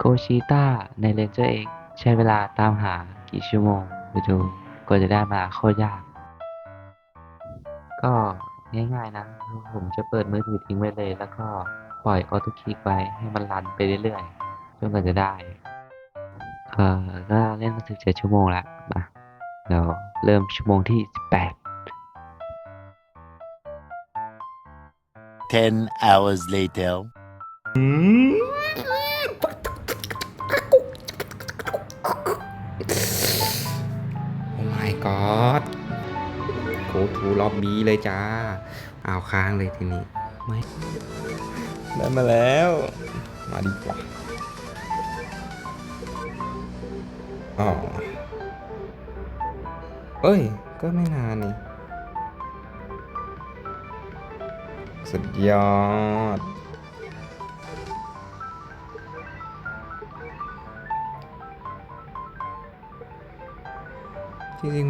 โกชิต้าใน Ranger X ใช้เวลาตามหากี่ชั่วโมงไปดูกว่าจะได้มาโคตรยาก ก็ง่ายๆนะผมจะเปิดมือถือทิ้งไว้เลยแล้วก็ปล่อยออโต้คลิกไว้ให้มันรันไปเรื่อยๆจนกว่าจะได้ก็เล่นมาถึง7 ชั่วโมงแล้วมาเดี๋ยวเริ่มชั่วโมงที่18 10 hours later. โอ้ my god โกทูล็อบบี้เลยจ้าเอาค้างเลยทีนี้ไม่ได้มาแล้ว มาดีกว่าอ๋อเอ้ย ก็ไม่นานนี่ สุดยอด จริงๆ